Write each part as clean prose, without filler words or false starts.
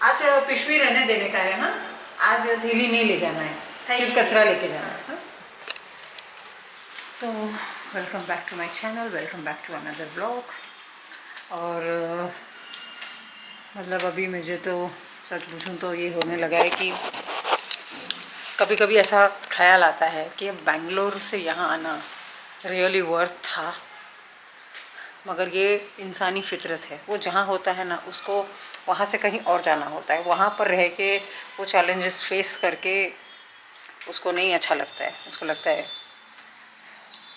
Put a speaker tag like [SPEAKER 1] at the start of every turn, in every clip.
[SPEAKER 1] आज पिशवी रहने देने का है। हाँ, आज थैली नहीं ले जाना है, सिर्फ कचरा लेके जाना है। हाँ? तो welcome back to my channel, welcome back to another blog. और मतलब अभी मुझे तो सच पूछूं तो ये होने लगा है कि कभी कभी ऐसा ख्याल आता है कि बेंगलोर से यहाँ आना रियली वर्थ था। मगर ये इंसानी फितरत है, वो जहाँ होता है ना उसको वहाँ से कहीं और जाना होता है। वहाँ पर रह के वो चैलेंजेस फेस करके उसको नहीं अच्छा लगता है। उसको लगता है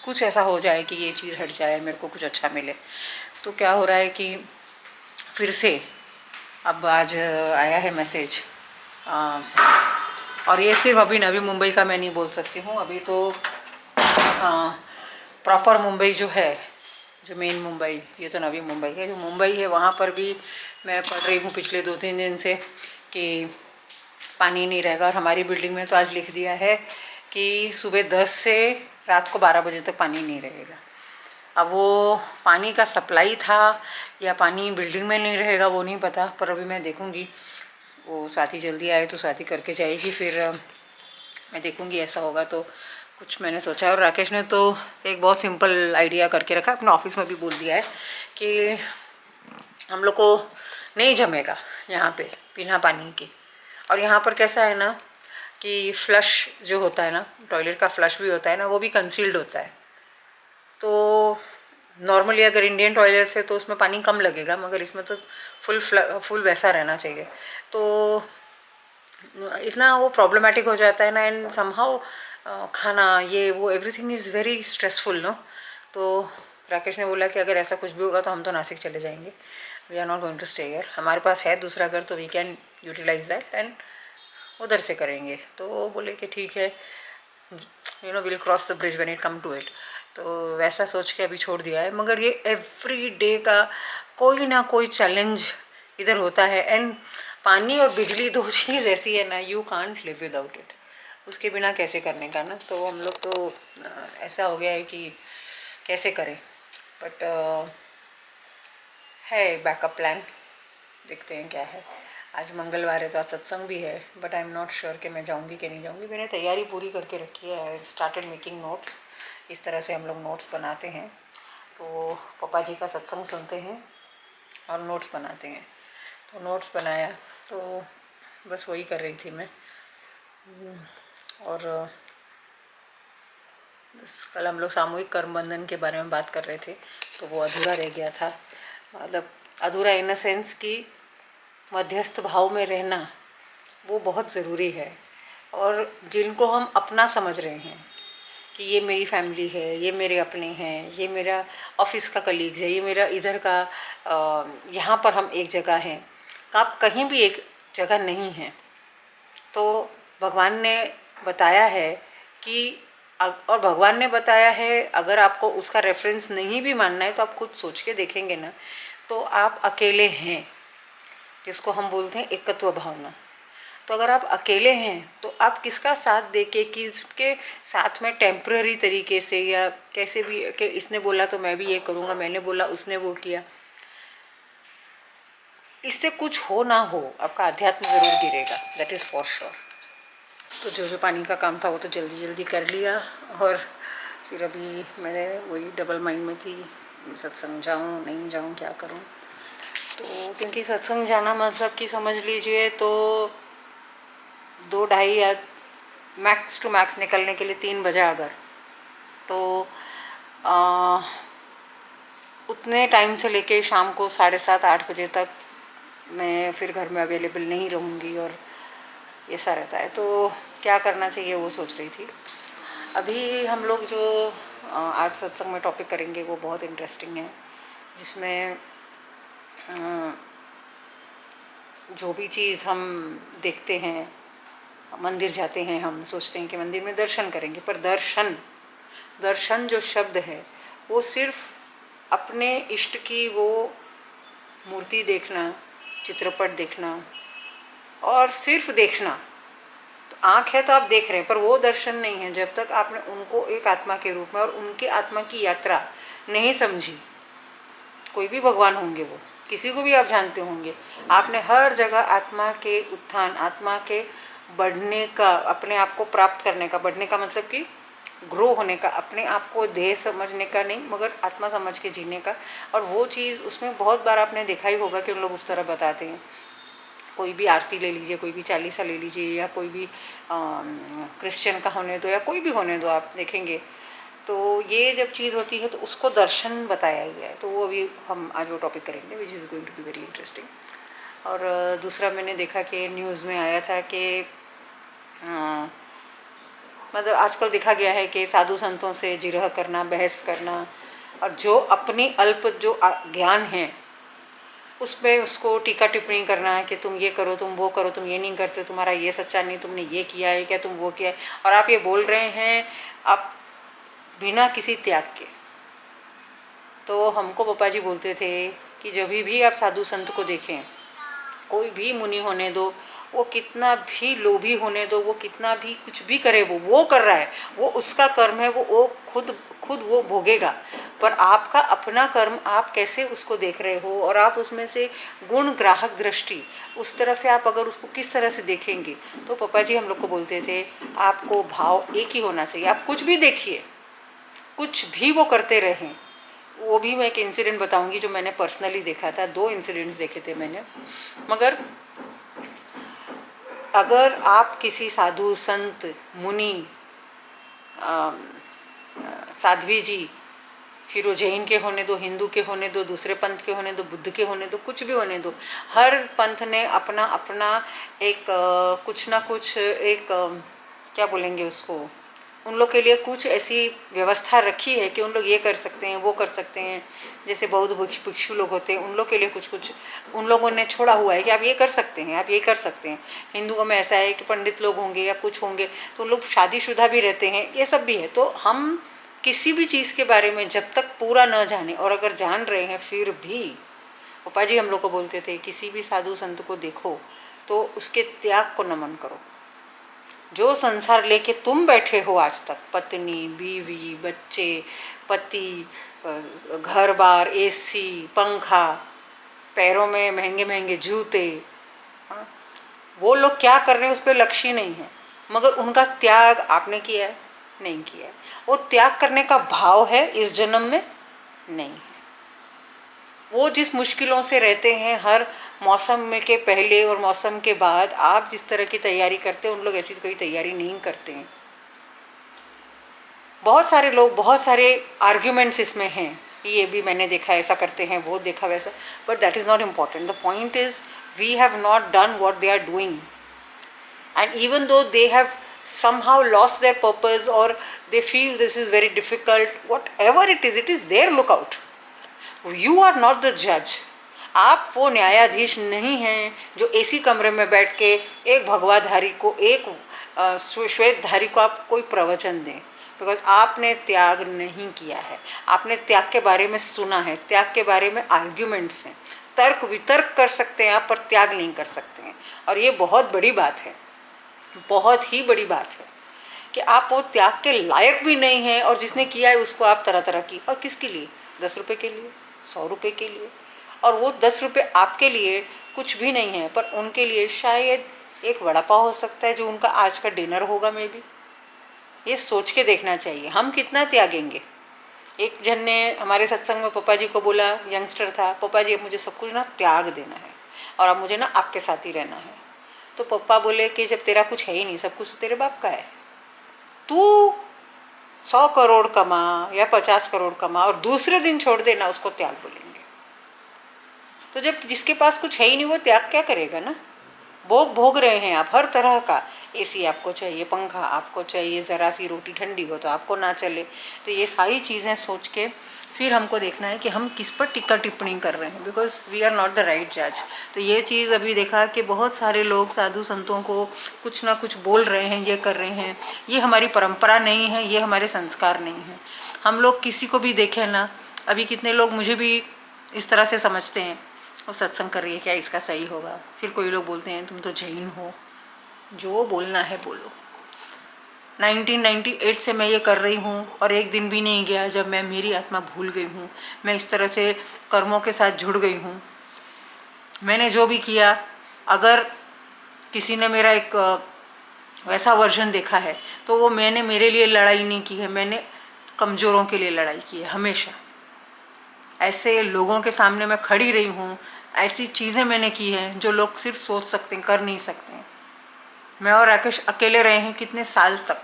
[SPEAKER 1] कुछ ऐसा हो जाए कि ये चीज़ हट जाए, मेरे को कुछ अच्छा मिले। तो क्या हो रहा है कि फिर से अब आज आया है मैसेज। और ये सिर्फ अभी नवी मुंबई का मैं नहीं बोल सकती हूँ, अभी तो प्रॉपर मुंबई जो है, जो मेन मुंबई, ये तो नवी मुंबई है, जो मुंबई है वहाँ पर भी मैं पढ़ रही हूँ पिछले 2-3 दिन से कि पानी नहीं रहेगा। और हमारी बिल्डिंग में तो आज लिख दिया है कि सुबह 10 से रात को 12 बजे तक पानी नहीं रहेगा। अब वो पानी का सप्लाई था या पानी बिल्डिंग में नहीं रहेगा वो नहीं पता, पर अभी मैं देखूँगी। वो स्वाति जल्दी आए तो स्वाति करके जाएगी, फिर मैं देखूँगी। ऐसा होगा तो कुछ मैंने सोचा है। और राकेश ने तो एक बहुत सिंपल आइडिया करके रखा, अपने ऑफिस में भी बोल दिया है कि हम लोग को नहीं जमेगा यहाँ पे बिना पानी के। और यहाँ पर कैसा है ना कि फ्लश जो होता है ना, टॉयलेट का फ्लश भी होता है ना, वो भी कंसील्ड होता है। तो नॉर्मली अगर इंडियन टॉयलेट से तो उसमें पानी कम लगेगा, मगर इसमें तो फुल वैसा रहना चाहिए। तो इतना वो प्रॉब्लमेटिक हो जाता है ना, एंड समहाउ खाना ये वो everything is very stressful no. तो राकेश ने बोला कि अगर ऐसा कुछ भी होगा तो हम तो नासिक चले जाएंगे, we are not going to stay here. हमारे पास है दूसरा घर, तो we can utilize that and उधर से करेंगे। तो वो बोले कि ठीक है, you know will cross the bridge when it come to it. तो वैसा सोच के अभी छोड़ दिया है। मगर ये एवरी डे का कोई ना कोई चैलेंज इधर होता है। एंड पानी और बिजली दो चीज़ ऐसी है ना, you can't live without it. उसके बिना कैसे करने का ना। तो हम लोग तो ऐसा हो गया है कि कैसे करें, बट है बैकअप प्लान। देखते हैं क्या है। आज मंगलवार है तो आज सत्संग भी है, but I am not sure कि मैं जाऊंगी कि नहीं जाऊंगी। मैंने तैयारी पूरी करके रखी है। I started making notes. इस तरह से हम लोग नोट्स बनाते हैं। तो पापा जी का सत्संग सुनते हैं और नोट्स बनाते हैं। तो नोट्स बनाया, तो बस वही कर रही थी मैं। और बस कल हम लोग सामूहिक कर्म बंधन के बारे में बात कर रहे थे, तो वो अधूरा रह गया था। मतलब अधूरा इन द सेंस कि मध्यस्थ भाव में रहना वो बहुत ज़रूरी है। और जिनको हम अपना समझ रहे हैं कि ये मेरी फैमिली है, ये मेरे अपने हैं, ये मेरा ऑफिस का कलीग्स है, ये मेरा इधर का यहाँ पर हम एक जगह हैं, आप कहीं भी एक जगह नहीं हैं। तो भगवान ने बताया है कि और भगवान ने बताया है, अगर आपको उसका रेफरेंस नहीं भी मानना है तो आप खुद सोच के देखेंगे ना, तो आप अकेले हैं, जिसको हम बोलते हैं एकत्व भावना। तो अगर आप अकेले हैं तो आप किसका साथ देके, किसके साथ में टेम्पररी तरीके से या कैसे भी कि इसने बोला तो मैं भी ये करूँगा, मैंने बोला उसने वो किया, इससे कुछ हो ना हो आपका अध्यात्म ज़रूर गिरेगा, दैट इज़ फॉर श्योर। तो जो पानी का काम था वो तो जल्दी जल्दी कर लिया। और फिर अभी मैं वही डबल माइंड में थी, सत्संग जाऊँ नहीं जाऊँ, क्या करूँ। तो क्योंकि सत्संग जाना मतलब कि समझ लीजिए तो 2-2:30 या मैक्स टू मैक्स निकलने के लिए 3 बजा अगर, तो उतने टाइम से लेके शाम को 7:30-8 बजे तक मैं फिर घर में अवेलेबल नहीं रहूँगी, और ऐसा रहता है। तो क्या करना चाहिए वो सोच रही थी। अभी हम लोग जो आज सत्संग में टॉपिक करेंगे वो बहुत इंटरेस्टिंग है, जिसमें जो भी चीज़ हम देखते हैं, मंदिर जाते हैं, हम सोचते हैं कि मंदिर में दर्शन करेंगे, पर दर्शन जो शब्द है वो सिर्फ अपने इष्ट की वो मूर्ति देखना, चित्रपट देखना और सिर्फ देखना। तो आँख है तो आप देख रहे हैं, पर वो दर्शन नहीं है जब तक आपने उनको एक आत्मा के रूप में और उनके आत्मा की यात्रा नहीं समझी। कोई भी भगवान होंगे, वो किसी को भी आप जानते होंगे, आपने हर जगह आत्मा के उत्थान, आत्मा के बढ़ने का, अपने आप को प्राप्त करने का, बढ़ने का मतलब कि ग्रो होने का, अपने आप को देह समझने का नहीं मगर आत्मा समझ के जीने का। और वो चीज़ उसमें बहुत बार आपने देखा ही होगा कि उन लोग उस तरह बताते हैं। कोई भी आरती ले लीजिए, कोई भी चालीसा ले लीजिए, या कोई भी क्रिश्चियन का होने दो, या कोई भी होने दो, आप देखेंगे तो ये जब चीज़ होती है तो उसको दर्शन बताया गया है। तो वो अभी हम आज वो टॉपिक करेंगे which is going to be very interesting. और दूसरा मैंने देखा कि न्यूज़ में आया था कि मतलब आजकल देखा गया है कि साधु संतों से जिरह करना, बहस करना, और जो अपनी अल्प जो ज्ञान है उसमें उसको टीका टिप्पणी करना कि तुम ये करो, तुम वो करो, तुम ये नहीं करते, तुम्हारा ये सच्चा नहीं, तुमने ये किया है क्या, तुम वो किया है, और आप ये बोल रहे हैं आप बिना किसी त्याग के। तो हमको पापा जी बोलते थे कि जब भी आप साधु संत को देखें, कोई भी मुनि होने दो, वो कितना भी लोभी होने दो, वो कितना भी कुछ भी करे, वो कर रहा है, वो उसका कर्म है, वो खुद वो भोगेगा। पर आपका अपना कर्म आप कैसे उसको देख रहे हो, और आप उसमें से गुण ग्राहक दृष्टि, उस तरह से आप अगर उसको किस तरह से देखेंगे। तो पापा जी हम लोग को बोलते थे आपको भाव एक ही होना चाहिए, आप कुछ भी देखिए, कुछ भी वो करते रहें। वो भी मैं एक इंसिडेंट बताऊंगी जो मैंने पर्सनली देखा था, 2 इंसिडेंट्स देखे थे मैंने। मगर अगर आप किसी साधु संत मुनि साध्वी जी, फिर वो जैन के होने दो, हिंदू के होने दो, दूसरे पंथ के होने दो, बुद्ध के होने दो, कुछ भी होने दो, हर पंथ ने अपना अपना एक कुछ ना कुछ एक क्या बोलेंगे उसको, उन लोग के लिए कुछ ऐसी व्यवस्था रखी है कि उन लोग ये कर सकते हैं, वो कर सकते हैं। जैसे बौद्ध भिक्षु लोग होते हैं, उन लोग के लिए कुछ कुछ उन लोगों ने छोड़ा हुआ है कि आप ये कर सकते हैं, आप ये कर सकते हैं। हिंदुओं में ऐसा है कि पंडित लोग होंगे या कुछ होंगे, तो उन लोग शादीशुदा भी रहते हैं, ये सब भी है। तो हम किसी भी चीज़ के बारे में जब तक पूरा न जाने, और अगर जान रहे हैं फिर भी, पापा जी हम लोग को बोलते थे किसी भी साधु संत को देखो तो उसके त्याग को नमन करो। जो संसार लेके तुम बैठे हो आज तक, पत्नी, बीवी, बच्चे, पति, घर बार, एसी, पंखा, पैरों में महंगे महंगे जूते, हाँ, वो लोग क्या कर रहे हैं उस पर लक्ष्य नहीं है, मगर उनका त्याग आपने किया है, नहीं किया है। वो त्याग करने का भाव है इस जन्म में नहीं है। वो जिस मुश्किलों से रहते हैं हर मौसम में के पहले और मौसम के बाद, आप जिस तरह की तैयारी करते हैं उन लोग ऐसी कोई तैयारी नहीं करते हैं। बहुत सारे लोग, बहुत सारे आर्ग्यूमेंट्स इसमें हैं, ये भी मैंने देखा ऐसा करते हैं, वो देखा वैसा, but that is not important. The point is we have not done what they are doing, and even though they have somehow lost their purpose or they feel this is very difficult, whatever it is their lookout. You are not the judge. आप वो न्यायाधीश नहीं हैं जो AC कमरे में बैठ के एक भगवाधारी को, एक श्वेतधारी को आप कोई प्रवचन दें, बिकॉज आपने त्याग नहीं किया है। आपने त्याग के बारे में सुना है, त्याग के बारे में आर्ग्यूमेंट्स हैं, तर्क वितर्क कर सकते हैं आप, पर त्याग नहीं कर सकते हैं। और ये बहुत बड़ी बात है, बहुत ही बड़ी बात है कि आप वो त्याग के लायक भी नहीं हैं, और जिसने किया है उसको आप तरह तरह की, और किसके लिए, 10 रुपये के लिए, 100 रुपये के लिए, और वो 10 रुपये आपके लिए कुछ भी नहीं है, पर उनके लिए शायद एक वड़ा पाव हो सकता है जो उनका आज का डिनर होगा मे बी। ये सोच के देखना चाहिए हम कितना त्यागेंगे। एक जन ने हमारे सत्संग में पापा जी को बोला, यंगस्टर था, पापा जी अब मुझे सब कुछ ना त्याग देना है और अब मुझे ना आपके साथ ही रहना है। तो पापा बोले कि जब तेरा कुछ है ही नहीं, सब कुछ तो तेरे बाप का है, तू 100 करोड़ कमा या 50 करोड़ कमा और दूसरे दिन छोड़ देना, उसको त्याग बोलेंगे। तो जब जिसके पास कुछ है ही नहीं वो त्याग क्या करेगा ना। भोग रहे हैं आप हर तरह का, एसी आपको चाहिए, पंखा आपको चाहिए, ज़रा सी रोटी ठंडी हो तो आपको ना चले। तो ये सारी चीज़ें सोच के फिर हमको देखना है कि हम किस पर टीका टिप्पणी कर रहे हैं, because we are not the right जज। तो ये चीज़ अभी देखा कि बहुत सारे लोग साधु संतों को कुछ ना कुछ बोल रहे हैं, ये कर रहे हैं। ये हमारी परंपरा नहीं है, ये हमारे संस्कार नहीं है। हम लोग किसी को भी देखें ना, अभी कितने लोग मुझे भी इस तरह से समझते हैं, वो सत्संग कर रही है क्या, इसका सही होगा। फिर कोई लोग बोलते हैं तुम तो जैन हो, जो बोलना है बोलो। 1998 से मैं ये कर रही हूँ और एक दिन भी नहीं गया जब मैं मेरी आत्मा भूल गई हूँ। मैं इस तरह से कर्मों के साथ जुड़ गई हूँ। मैंने जो भी किया, अगर किसी ने मेरा एक वैसा वर्जन देखा है तो वो मैंने मेरे लिए लड़ाई नहीं की है, मैंने कमज़ोरों के लिए लड़ाई की है। हमेशा ऐसे लोगों के सामने मैं खड़ी रही हूँ, ऐसी चीज़ें मैंने की हैं जो लोग सिर्फ सोच सकते हैं, कर नहीं सकते। मैं और राकेश अकेले रहे हैं कितने साल तक,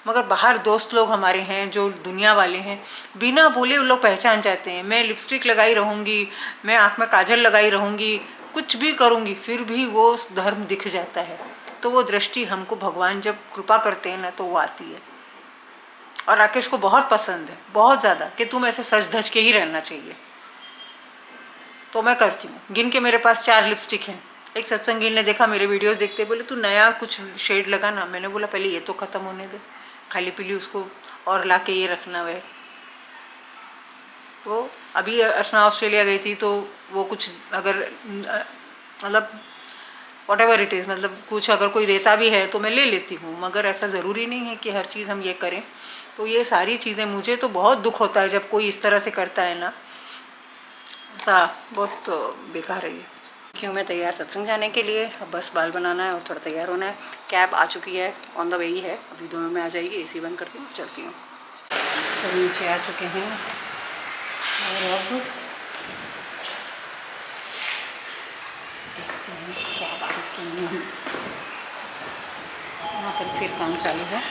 [SPEAKER 1] मगर बाहर दोस्त लोग हमारे हैं जो दुनिया वाले हैं, बिना बोले उन लोग पहचान जाते हैं। मैं लिपस्टिक लगाई रहूँगी, मैं आँख में काजल लगाई रहूँगी, कुछ भी करूँगी, फिर भी वो धर्म दिख जाता है। तो वो दृष्टि हमको भगवान जब कृपा करते हैं ना तो वो आती है। और राकेश को बहुत पसंद है, बहुत ज़्यादा, कि तुम ऐसे सज धज के ही रहना चाहिए। तो मैं करती हूँ। गिन के मेरे पास 4 लिपस्टिक हैं। एक सत्संगी ने देखा मेरे वीडियोस देखते, बोले तू नया कुछ शेड लगा ना। मैंने बोला पहले ये तो ख़त्म होने दे, खाली पीली उसको और ला के ये रखना वह। तो अभी अर्चना ऑस्ट्रेलिया गई थी तो वो कुछ अगर मतलब वॉटेवर इट इज़, मतलब कुछ अगर कोई देता भी है तो मैं ले लेती हूँ, मगर ऐसा ज़रूरी नहीं है कि हर चीज़ हम ये करें। तो ये सारी चीज़ें, मुझे तो बहुत दुख होता है जब कोई इस तरह से करता है ना, ऐसा बहुत बेकार है ये। क्यों मैं तैयार सत्संग जाने के लिए, अब बस बाल बनाना है और थोड़ा तैयार होना है। कैब आ चुकी है, ऑन द वे ही है, अभी 2 मिनट में आ जाएगी। एसी बंद करती हूँ, चलती हूँ। तो नीचे आ चुके हैं और अब देखते हैं कैब आ कि नहीं। वहाँ पर फिर काम चालू है।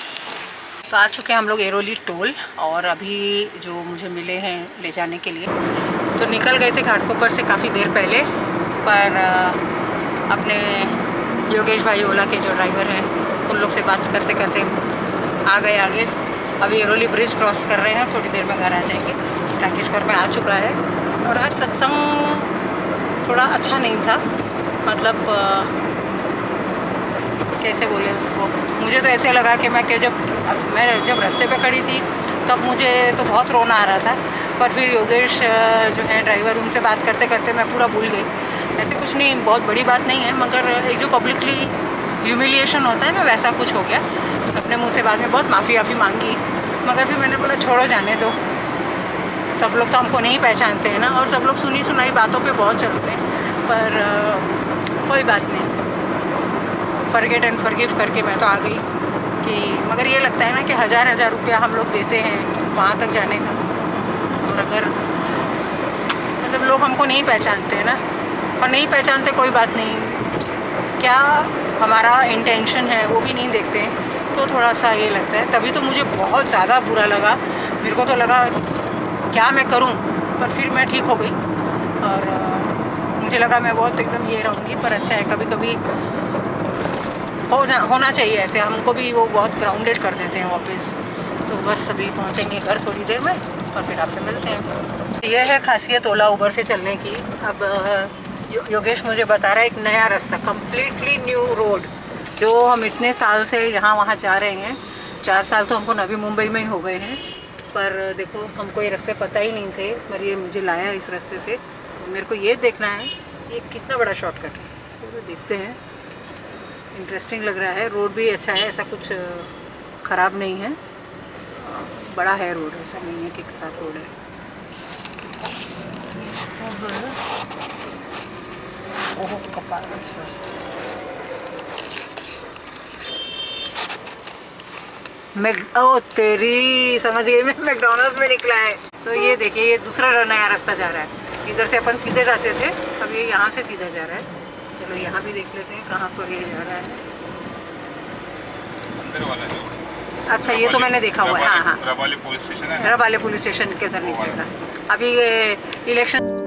[SPEAKER 1] तो आ चुके हैं हम लोग एरोली टोल, और अभी जो मुझे मिले हैं ले जाने के लिए, तो निकल गए थे घाटकोपर से काफ़ी देर पहले, पर अपने योगेश भाई ओला के जो ड्राइवर हैं उन लोग से बात करते करते आ गए आगे। अभी एरोली ब्रिज क्रॉस कर रहे हैं, थोड़ी देर में घर आ जाएंगे। राकेश घर में आ चुका है। और आज सत्संग थोड़ा अच्छा नहीं था, मतलब कैसे बोले उसको, मुझे तो ऐसे लगा कि मैं जब रास्ते पे खड़ी थी तब मुझे तो बहुत रोना आ रहा था, पर फिर योगेश जो है ड्राइवर, उनसे बात करते करते मैं पूरा भूल गई। ऐसे कुछ नहीं, बहुत बड़ी बात नहीं है, मगर एक जो पब्लिकली ह्यूमिलिएशन होता है ना, वैसा कुछ हो गया। सबने मुझसे बाद में बहुत माफ़ी मांगी, मगर फिर मैंने बोला छोड़ो, जाने दो। सब लोग तो हमको नहीं पहचानते हैं ना, और सब लोग सुनी सुनाई बातों पे बहुत चलते हैं, पर कोई बात नहीं, फॉरगेट एंड फॉरगिव करके मैं तो आ गई। कि मगर ये लगता है ना कि 1000 रुपया हम लोग देते हैं वहाँ तक जाने का, और अगर मतलब लोग हमको नहीं पहचानते हैं ना, और नहीं पहचानते कोई बात नहीं, क्या हमारा इंटेंशन है वो भी नहीं देखते, तो थोड़ा सा ये लगता है। तभी तो मुझे बहुत ज़्यादा बुरा लगा, मेरे को तो लगा क्या मैं करूं, पर फिर मैं ठीक हो गई। और मुझे लगा मैं बहुत एकदम ये रहूँगी, पर अच्छा है, कभी कभी होना चाहिए ऐसे, हमको भी वो बहुत ग्राउंडेड कर देते हैं वापस। तो बस अभी पहुँचेंगे घर थोड़ी देर में, और फिर आपसे मिलते हैं। ये है खासियत ओला उबर से चलने की। अब योगेश मुझे बता रहा है एक नया रास्ता, कम्प्लीटली न्यू रोड, जो हम इतने साल से यहाँ वहाँ जा रहे हैं। 4 साल तो हमको नवी मुंबई में ही हो गए हैं, पर देखो हमको ये रास्ते पता ही नहीं थे, पर ये मुझे लाया इस रास्ते से। मेरे को ये देखना है ये कितना बड़ा शॉर्टकट है, तो देखते हैं। इंटरेस्टिंग लग रहा है, रोड भी अच्छा है, ऐसा कुछ ख़राब नहीं है, बड़ा है रोड, ऐसा नहीं है कि ख़राब रोड है। सब ओह कपाल, अच्छा ओ तेरी, समझ गई मैं, मैकडॉनल्ड्स में निकला है। तो ये देखिए, ये दूसरा नया रास्ता जा रहा है। इधर से अपन सीधे जाते थे, अब ये यहाँ से सीधा जा रहा है। चलो यहाँ भी देख लेते हैं कहाँ पर ये जा रहा है।
[SPEAKER 2] अंदर वाला है।
[SPEAKER 1] अच्छा, ये तो मैंने देखा हुआ है। हाँ हाँ,
[SPEAKER 2] रबाले पुलिस स्टेशन है,
[SPEAKER 1] रबाले पुलिस स्टेशन के उधर निकलेगा। अभी ये इलेक्शन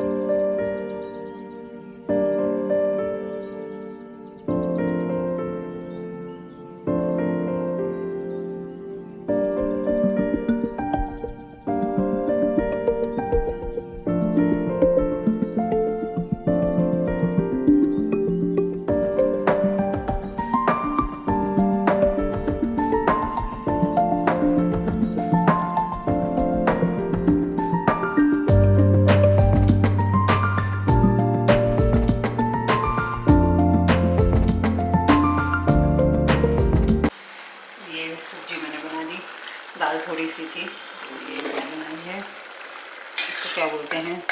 [SPEAKER 1] हैं,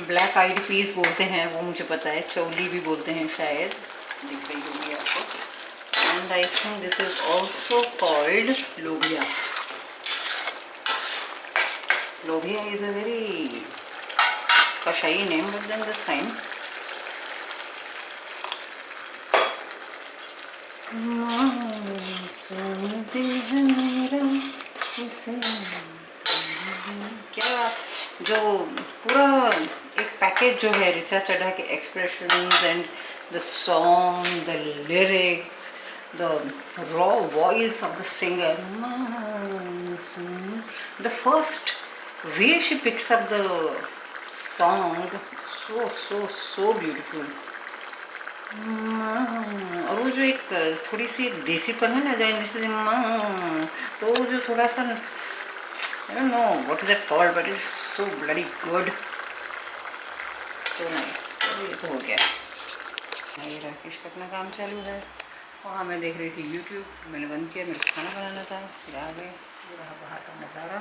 [SPEAKER 1] ब्लैक आइड पीस बोलते हैं, वो मुझे पता है, चौली भी बोलते हैं शायद, दिख रही होगी आपको। And I think this is also called lobia. Lobia is a very कशाई name, but then that's fine. सुनते हैं मेरा इसे क्या, जो पूरा एक पैकेज जो है ऋचा चड्ढा के expressions and the song, the lyrics, the raw voice of the singer, the first way she picks up the song, so so so beautiful. और वो जो एक थोड़ी सी देसीपन है ना, जो जैसे तो वो जो थोड़ा सा, I don't know what is it called, but it's so bloody good, so nice। तो ये तो हो गया। ये राकेश का अपना काम चालू है, वहाँ मैं देख रही थी YouTube, मैंने बंद किया, मेरे को खाना बनाना था, फिर आ गए। ये रहा बाहर का नज़ारा।